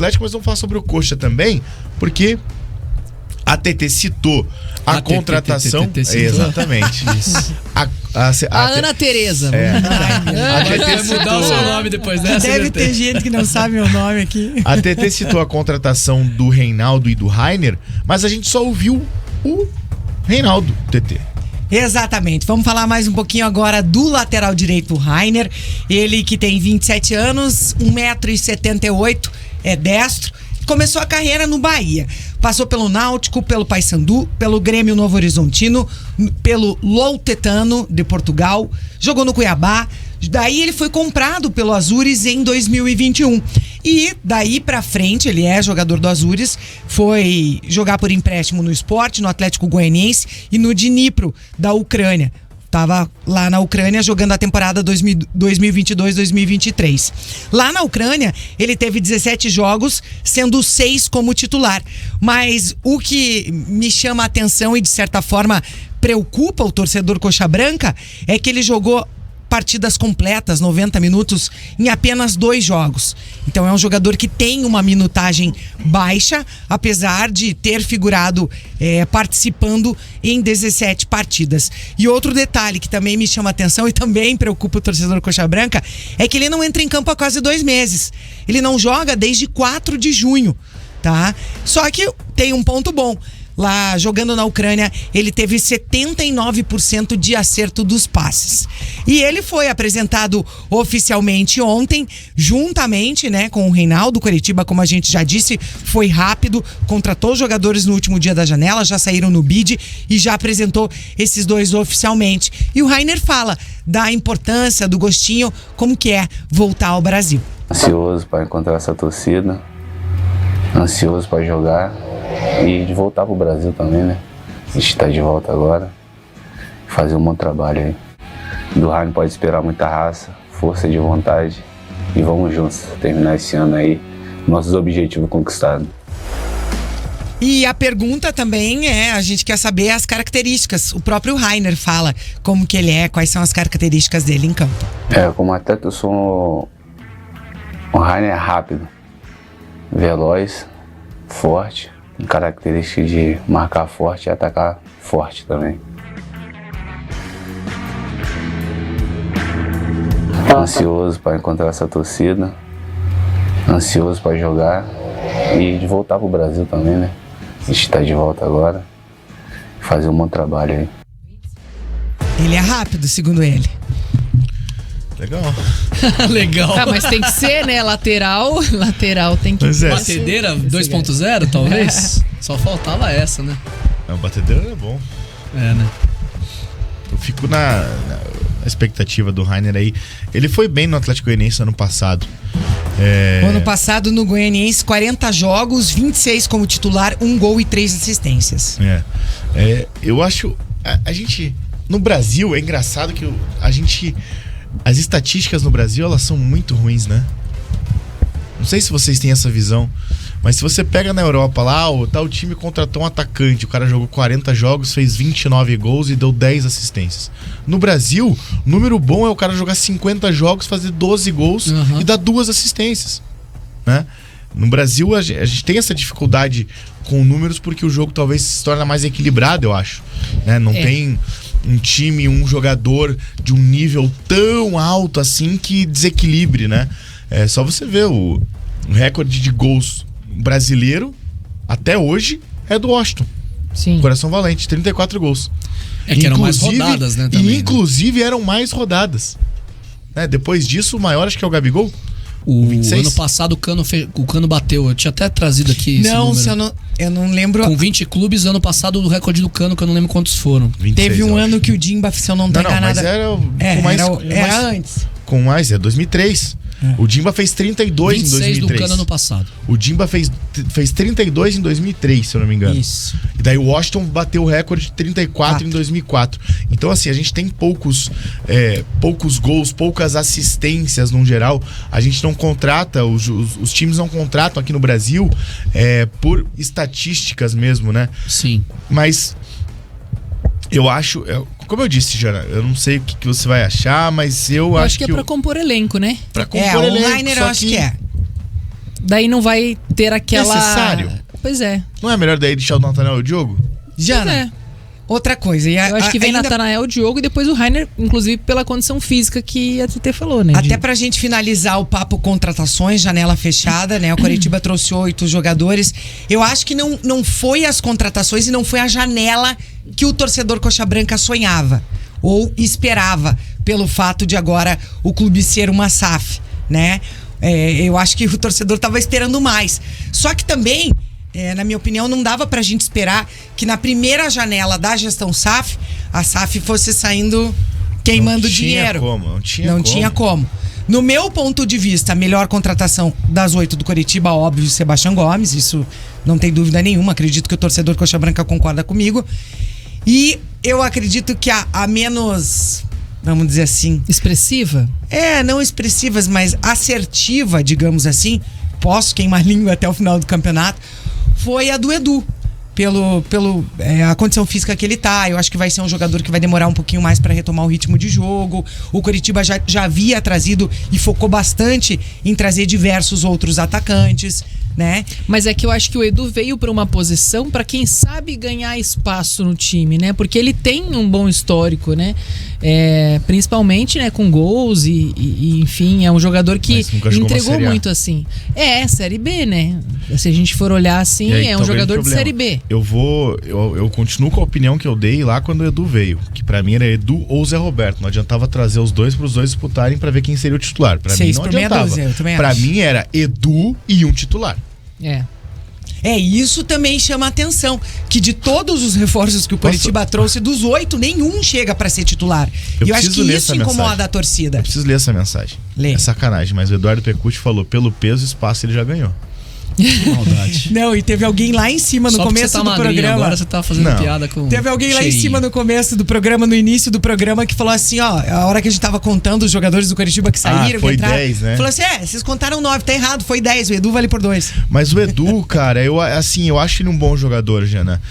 Atlético, mas vamos falar sobre o Coxa também, porque a TT citou a contratação. Exatamente. A Ana Tereza. Vai mudar o seu nome depois dessa. Deve ter gente que não sabe meu nome aqui. A TT citou a contratação do Reinaldo e do Rainer, mas a gente só ouviu o Reinaldo, TT. Exatamente. Vamos falar mais um pouquinho agora do lateral direito, Rainer. Ele que tem 27 anos, 1,78 m, é destro. Começou a carreira no Bahia. Passou pelo Náutico, pelo Paysandu, pelo Grêmio Novo Horizontino, pelo Loutetano de Portugal. Jogou no Cuiabá. Daí ele foi comprado pelo Azures em 2021. E daí pra frente, ele é jogador do Azures, foi jogar por empréstimo no Sport, no Atlético Goianiense e no Dnipro, da Ucrânia. Tava lá na Ucrânia jogando a temporada 2022-2023. Lá na Ucrânia, ele teve 17 jogos, sendo 6 como titular. Mas o que me chama a atenção e, de certa forma, preocupa o torcedor coxa branca é que ele jogou partidas completas, 90 minutos, em apenas 2 jogos. Então é um jogador que tem uma minutagem baixa, apesar de ter figurado participando em 17 partidas. E outro detalhe que também me chama a atenção e também preocupa o torcedor coxa branca é que ele não entra em campo há quase 2 meses. Ele não joga desde 4 de junho, tá? Só que tem um ponto bom. Lá, jogando na Ucrânia, ele teve 79% de acerto dos passes. E ele foi apresentado oficialmente ontem, juntamente, né, com o Reinaldo. Coritiba, como a gente já disse, foi rápido, contratou jogadores no último dia da janela, já saíram no bid e já apresentou esses 2 oficialmente. E o Rainer fala da importância, do gostinho, como que é voltar ao Brasil. Ansioso para encontrar essa torcida, ansioso para jogar. E de voltar pro Brasil também, né? A gente tá de volta agora. Fazer um bom trabalho aí. Do Rainer pode esperar muita raça, força de vontade. E vamos juntos terminar esse ano aí, nossos objetivos conquistados. E a pergunta também a gente quer saber as características. O próprio Rainer fala como que ele é, quais são as características dele em campo. Como atleta eu sou o Rainer é rápido, veloz, forte. Característica de marcar forte e atacar forte também. Ansioso para encontrar essa torcida, ansioso para jogar e de voltar pro Brasil também, né? A gente tá de volta agora, fazer um bom trabalho aí. Ele é rápido, segundo ele. Legal. Legal. Mas tem que ser, né? Lateral tem que ser. Batedeira 2.0, talvez? Só faltava essa, né? Não, batedeira é bom. Né? Eu fico na expectativa do Rainer aí. Ele foi bem no Atlético Goianiense ano passado. Ano passado no Goianiense, 40 jogos, 26 como titular, 1 gol e 3 assistências. Eu acho... A gente... No Brasil, é engraçado que a gente... As estatísticas no Brasil, elas são muito ruins, né? Não sei se vocês têm essa visão, mas se você pega na Europa lá, o tal time contratou um atacante, o cara jogou 40 jogos, fez 29 gols e deu 10 assistências. No Brasil, número bom é o cara jogar 50 jogos, fazer 12 gols e dar 2 assistências, né? No Brasil, a gente tem essa dificuldade com números porque o jogo talvez se torna mais equilibrado, eu acho, né? Não tem um time, um jogador de um nível tão alto assim que desequilibre, né? É só você ver o recorde de gols brasileiro até hoje é do Washington. Sim. Coração Valente, 34 gols. Que eram mais rodadas, né? Também, inclusive eram mais rodadas. Depois disso, o maior acho que é o Gabigol. O 26. Ano passado o Cano bateu. Eu tinha até trazido aqui esse número. Eu não lembro. Com 20 clubes, ano passado o recorde do Cano, que eu não lembro quantos foram. 26, teve um ano que o Dimba, se eu não tô enganado. Mas era antes. Com mais, 2003. O Dimba fez 32 em 2003. do Cano ano passado. O Dimba fez 32 em 2003, se eu não me engano. Isso. E daí o Washington bateu o recorde de 34 em 2004. Então, assim, a gente tem poucos gols, poucas assistências no geral. A gente não contrata, os times não contratam aqui no Brasil por estatísticas mesmo, né? Sim. Mas eu acho... Como eu disse, Jana, eu não sei o que você vai achar, mas eu acho que é pra compor elenco, né? Pra compor elenco. O Rainer eu acho que é. daí não vai ter aquela... Necessário. Pois é. Não é melhor daí deixar o Nathanael e o Diogo? Jana, Pois é. outra coisa. Eu acho que vem Nathanael, o Diogo e depois o Rainer, inclusive pela condição física que a TT falou, né? Até pra gente finalizar o papo contratações, janela fechada, né? O Coritiba trouxe 8 jogadores. Eu acho que não foi as contratações e não foi a janela que o torcedor Coxa Branca sonhava ou esperava, pelo fato de agora o clube ser uma SAF, né? Eu acho que o torcedor tava esperando mais. Só que também, na minha opinião, não dava pra gente esperar que na primeira janela da gestão SAF, a SAF fosse saindo queimando dinheiro. Não tinha como. No meu ponto de vista, a melhor contratação das 8 do Coritiba, óbvio, Sebastião Gomes, isso não tem dúvida nenhuma. Acredito que o torcedor Coxa Branca concorda comigo. E eu acredito que a menos, vamos dizer assim... Expressiva? Não expressivas, mas assertiva, digamos assim, posso queimar língua até o final do campeonato, foi a do Edu. A condição física que ele tá. Eu acho que vai ser um jogador que vai demorar um pouquinho mais para retomar o ritmo de jogo. O Coritiba já havia trazido e focou bastante em trazer diversos outros atacantes, né? Mas é que eu acho que o Edu veio para uma posição para quem sabe ganhar espaço no time, né? Porque ele tem um bom histórico, né? Principalmente, né, com gols e enfim, é um jogador que entregou muito assim. Série B, né? Se a gente for olhar assim, aí, um jogador de Série B. Eu continuo com a opinião que eu dei lá quando o Edu veio, que pra mim era Edu ou Zé Roberto. Não adiantava trazer os dois pros dois disputarem pra ver quem seria o titular. Pra mim não adiantava. Pra mim era Edu e um titular. Isso também chama a atenção, que de todos os reforços que o Coritiba trouxe, dos 8, nenhum chega pra ser titular. E eu acho que isso incomoda a torcida. Eu preciso ler essa mensagem. É sacanagem, mas o Eduardo Pecucci falou, pelo peso e espaço ele já ganhou. Que maldade. Não, e teve alguém lá em cima no começo do programa. Agora você tá fazendo piada com... Teve alguém lá em cima no começo do programa, no início do programa, que falou assim, a hora que a gente tava contando os jogadores do Coritiba que saíram, foi que entraram, 10, né? Falou assim, vocês contaram 9, tá errado, foi 10, o Edu vale por 2. Mas o Edu, cara, eu acho ele um bom jogador, Jana.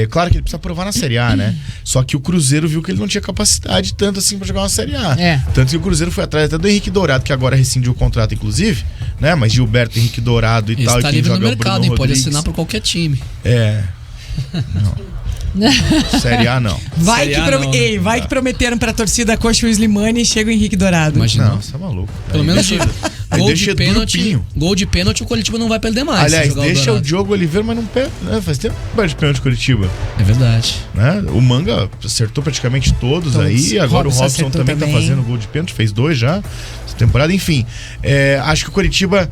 Claro que ele precisa provar na Série A, né? Só que o Cruzeiro viu que ele não tinha capacidade tanto assim pra jogar uma Série A. Tanto que o Cruzeiro foi atrás até do Henrique Dourado, que agora rescindiu o contrato, inclusive, né? Mas Gilberto, Henrique Dourado e tal, tá e quem livre joga no é o mercado, Bruno pode Rodrigues. assinar por qualquer time. Não. Série A não. Vai que prometeram pra torcida Coxa o Slimani e chega o Henrique Dourado. Imagina. Não, você é maluco. Pelo menos gol de Pinho. pênalti o Coritiba não vai perder mais. Aliás, deixa o Diogo Oliveira, mas não perde, né? Faz tempo que não perde pênalti Coritiba. É verdade. Né? O Manga acertou praticamente todos aí. Agora o Robson também tá fazendo gol de pênalti, fez 2 já essa temporada. Enfim, acho que o Coritiba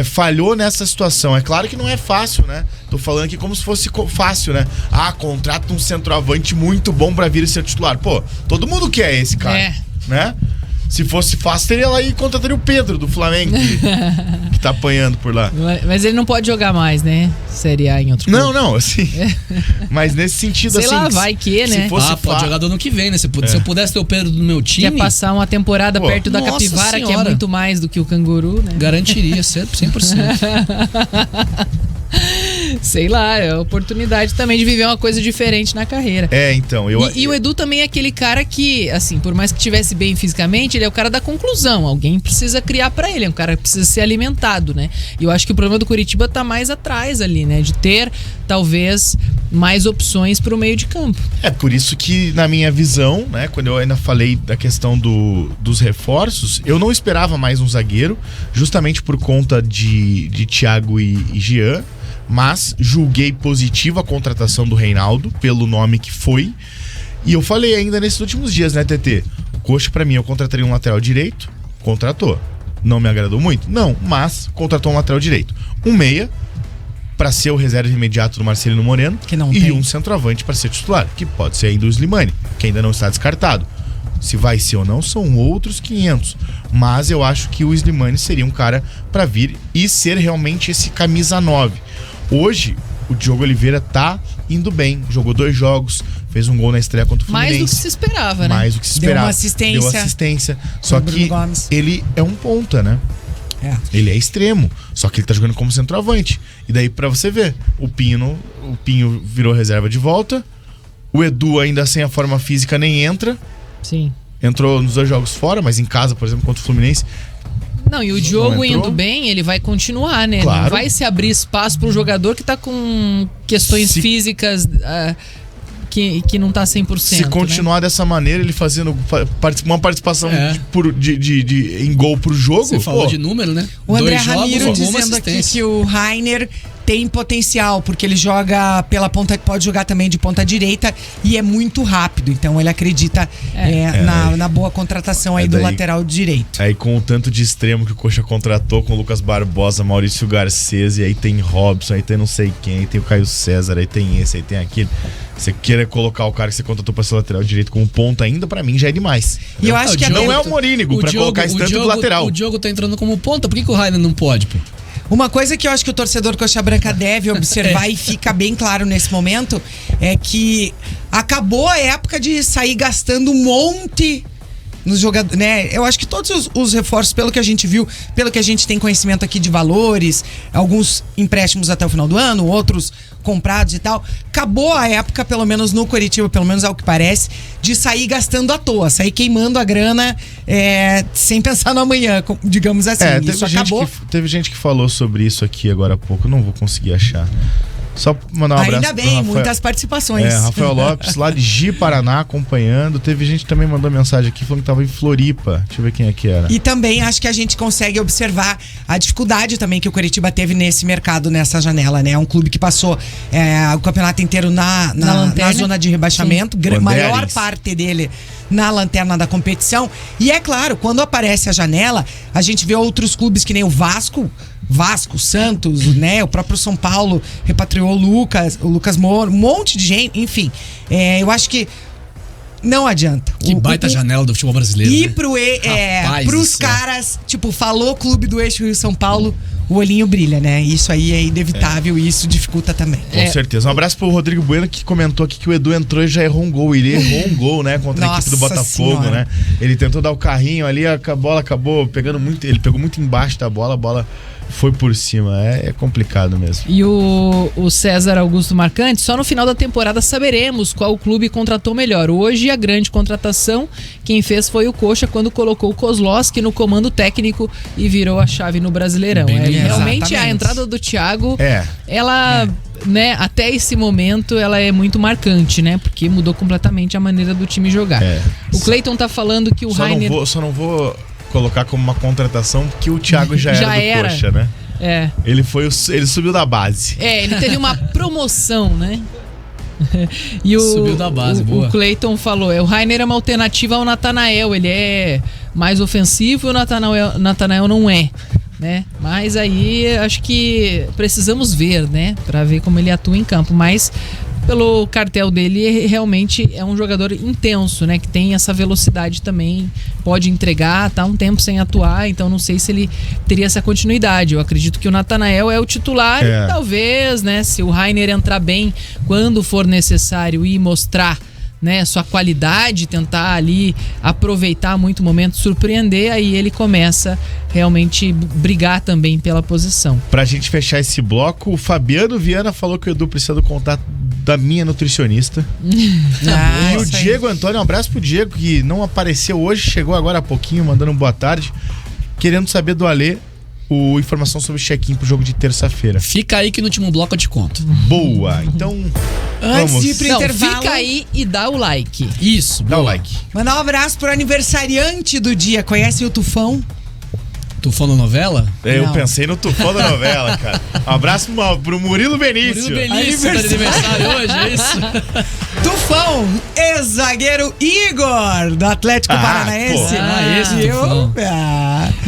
falhou nessa situação. É claro que não é fácil, né? Tô falando aqui como se fosse fácil, né? Contrata um centroavante muito bom pra vir ser titular. Pô, todo mundo quer esse cara, né? Se fosse fácil, teria lá e contrataria o Pedro do Flamengo, que tá apanhando por lá. Mas ele não pode jogar mais, né? Série A em outro clube. Não, assim. Mas nesse sentido, sei assim. lá, vai que, né? Pode jogar do ano que vem, né? Se eu pudesse ter o Pedro do meu time. Quer passar uma temporada perto da Capivara, senhora, que é muito mais do que o Canguru, né? Garantiria 100%. Sei lá, é a oportunidade também de viver uma coisa diferente na carreira. Então. E o Edu também é aquele cara que, assim, por mais que estivesse bem fisicamente, ele é o cara da conclusão. Alguém precisa criar pra ele, é um cara que precisa ser alimentado, né? E eu acho que o problema do Coritiba tá mais atrás ali, né? De ter, talvez, mais opções pro meio de campo. Por isso que, na minha visão, né? Quando eu ainda falei da questão dos reforços, eu não esperava mais um zagueiro, justamente por conta de Thiago e Jean. Mas julguei positiva a contratação do Reinaldo, pelo nome que foi. E eu falei ainda nesses últimos dias, né, TT? O Coxa, pra mim, eu contrataria um lateral direito. Contratou. Não me agradou muito? Não, mas contratou um lateral direito. Um meia, pra ser o reserva imediato do Marcelino Moreno. Que não e tem. Um centroavante pra ser titular, que pode ser ainda o Slimani, que ainda não está descartado. Se vai ser ou não, são outros 500. Mas eu acho que o Slimani seria um cara pra vir e ser realmente esse camisa 9. Hoje, o Diogo Oliveira tá indo bem. Jogou 2 jogos, fez um gol na estreia contra o Fluminense. Mais do que se esperava, né? Mais do que se esperava. Deu uma assistência. Só que ele é um ponta, né? Ele é extremo. Só que ele tá jogando como centroavante. E daí, pra você ver, o Pinho virou reserva de volta. O Edu, ainda sem a forma física, nem entra. Sim. Entrou nos 2 jogos fora, mas em casa, por exemplo, contra o Fluminense, Não, e o Diogo entrou? indo bem, ele vai continuar, né? Claro. Não vai se abrir espaço para um jogador que tá com questões físicas que não tá 100%. Se continuar dessa maneira, ele fazendo uma participação em gol pro jogo. Você falou de número, né? O André 2 jogos, Ramiro uma dizendo aqui assistência. que o Rainer tem potencial, porque ele joga pela ponta, pode jogar também de ponta direita e é muito rápido. Então ele acredita na boa contratação aí do lateral direito. Aí com o tanto de extremo que o Coxa contratou, com o Lucas Barbosa, Maurício Garcês, e aí tem Robson, aí tem não sei quem, aí tem o Caio César, aí tem esse, aí tem aquele. Você queira colocar o cara que você contratou pra ser lateral direito como ponta ainda, pra mim já é demais. E eu acho que não é o Morínigo pra colocar esse tanto do lateral. O Diogo tá entrando como ponta, por que o Rainer não pode, pô? Uma coisa que eu acho que o torcedor Coxa Branca deve observar e fica bem claro nesse momento é que acabou a época de sair gastando um monte nos jogadores, né? Eu acho que todos os reforços, pelo que a gente viu, pelo que a gente tem conhecimento aqui de valores, alguns empréstimos até o final do ano, outros comprados e tal, acabou a época, pelo menos no Coritiba, pelo menos ao que parece, de sair gastando à toa, sair queimando a grana sem pensar no amanhã, digamos assim. Isso acabou. Teve gente que falou sobre isso aqui agora há pouco, eu não vou conseguir achar. Só mandar um abraço. Ainda bem, muitas participações. Rafael Lopes, lá de Gi, Paraná, acompanhando. Teve gente que também mandou mensagem aqui falando que tava em Floripa. Deixa eu ver quem é que era. E também acho que a gente consegue observar a dificuldade também que o Coritiba teve nesse mercado, nessa janela, né? É um clube que passou o campeonato inteiro na zona de rebaixamento, maior parte dele na lanterna da competição. E é claro, quando aparece a janela, a gente vê outros clubes que nem o Vasco, Santos, né? O próprio São Paulo repatriou o Lucas Moura, um monte de gente, enfim. Eu acho que não adianta. Que baita janela do futebol brasileiro. E né? pros caras, tipo, falou clube do Eixo Rio-São Paulo, o olhinho brilha, né? Isso aí é inevitável e isso dificulta também. Com certeza. Um abraço pro Rodrigo Bueno, que comentou aqui que o Edu entrou e já errou um gol. Ele errou um gol, né? Contra a equipe do Botafogo, né? Ele tentou dar o carrinho ali, a bola acabou pegando muito. Ele pegou muito embaixo da bola, a bola foi por cima. É complicado mesmo. E o César Augusto Marcante, só no final da temporada saberemos qual clube contratou melhor. Hoje a grande contratação quem fez foi o Coxa, quando colocou o Kozlowski no comando técnico e virou a chave no Brasileirão. Realmente exatamente. A entrada do Thiago, ela, né, até esse momento ela é muito marcante, né? Porque mudou completamente a maneira do time jogar. O Cleiton tá falando que o Rainer... Só não vou colocar como uma contratação, porque o Thiago já era do Coxa, né? Ele subiu da base. Ele teve uma promoção, né? E subiu da base, boa. O Cleiton falou, o Rainer é uma alternativa ao Natanael, ele é mais ofensivo e o Natanael não é, né? Mas aí acho que precisamos ver, né? Pra ver como ele atua em campo, mas pelo cartel dele, realmente é um jogador intenso, né? Que tem essa velocidade também, pode entregar, tá um tempo sem atuar, então não sei se ele teria essa continuidade. Eu acredito que o Natanael é o titular e talvez, né? Se o Rainer entrar bem quando for necessário e mostrar, né, sua qualidade, tentar ali aproveitar muito o momento, surpreender, aí ele começa realmente brigar também pela posição. Pra gente fechar esse bloco, o Fabiano Viana falou que o Edu precisa do contato da minha nutricionista. E o Diego Antônio, um abraço pro Diego, que não apareceu hoje, chegou agora há pouquinho, mandando um boa tarde, querendo saber do Alê informação sobre o check-in pro jogo de terça-feira. Fica aí que no último bloco eu te conto. Boa, então antes de ir pro intervalo, fica aí e dá o like. Isso, dá o like. Mandar um abraço pro aniversariante do dia. Conhece o Tufão? Tufão da novela? Eu pensei no Tufão da novela, cara. Um abraço pro Murilo Benício. Murilo Benício, aniversário hoje, é isso? Tufão, ex-zagueiro Igor, do Atlético Paranaense.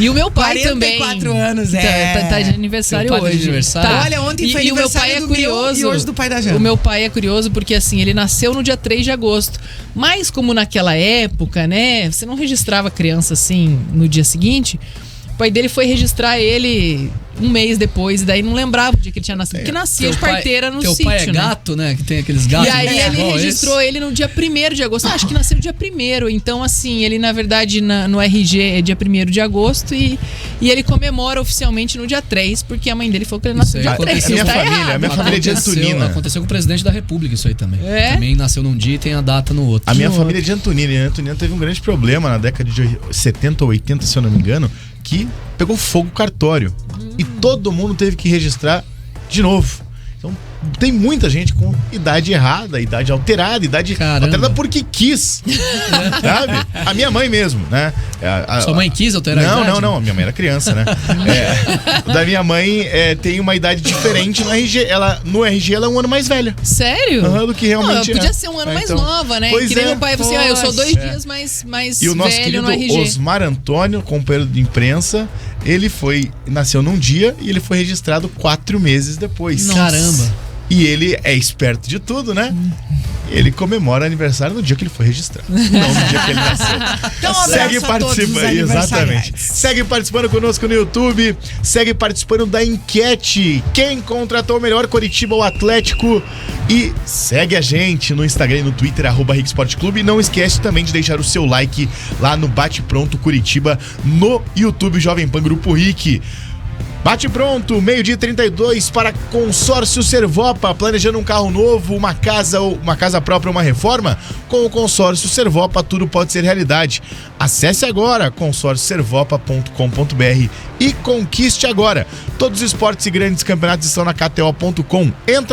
E o meu pai 44 também. 44 anos, tá de aniversário pai hoje. De aniversário. Tá. Olha, ontem foi e o meu pai é curioso. E hoje do pai da Jana. O meu pai é curioso porque, assim, ele nasceu no dia 3 de agosto. Mas como naquela época, né, você não registrava criança assim no dia seguinte... O pai dele foi registrar ele um mês depois, e daí não lembrava o dia que ele tinha nascido. Porque nascia de parteira no sítio, pai é gato, né? Que tem aqueles gatos. E aí ele registrou ele no dia 1º de agosto. Acho que nasceu dia 1º. Então, assim, ele na verdade no RG é dia 1º de agosto e ele comemora oficialmente no dia 3, porque a mãe dele falou que ele nasceu dia 3. A minha família é de Antonina. Aconteceu com o presidente da República isso aí também. Também nasceu num dia e tem a data no outro. A minha família é de Antonina. E a Antonina teve um grande problema na década de 70 ou 80, se eu não me engano, que pegou fogo o cartório. E todo mundo teve que registrar de novo. Então, tem muita gente com idade errada, idade alterada, idade Caramba. alterada porque quis. Sabe? A minha mãe mesmo, né? Sua mãe quis alterar a idade? Não. A minha mãe era criança, né? Da minha mãe tem uma idade diferente no RG. No RG ela é um ano mais velha. Sério? Do que realmente Podia ser um ano mais então, nova, né? Pois Que nem meu pai, assim, eu sou 2 dias mais E o nosso velho querido no RG. Osmar Antônio, companheiro de imprensa, ele nasceu num dia e ele foi registrado 4 meses depois. Nossa. Caramba. E ele é esperto de tudo, né? Ele comemora aniversário no dia que ele foi registrado. Não no dia que ele nasceu. Então, um abraço Segue a todos os participando. aniversariantes. Exatamente. Segue participando conosco no YouTube. Segue participando da enquete. Quem contratou melhor, Coritiba ou Atlético? E segue a gente no Instagram e no Twitter, @Rick Sport Clube. E não esquece também de deixar o seu like lá no Bate Pronto Curitiba no YouTube Jovem Pan Grupo Rick. Bate pronto, 12h32 para Consórcio Servopa, planejando um carro novo, uma casa própria, uma reforma? Com o Consórcio Servopa tudo pode ser realidade. Acesse agora consórcioservopa.com.br e conquiste agora. Todos os esportes e grandes campeonatos estão na KTO.com. Entra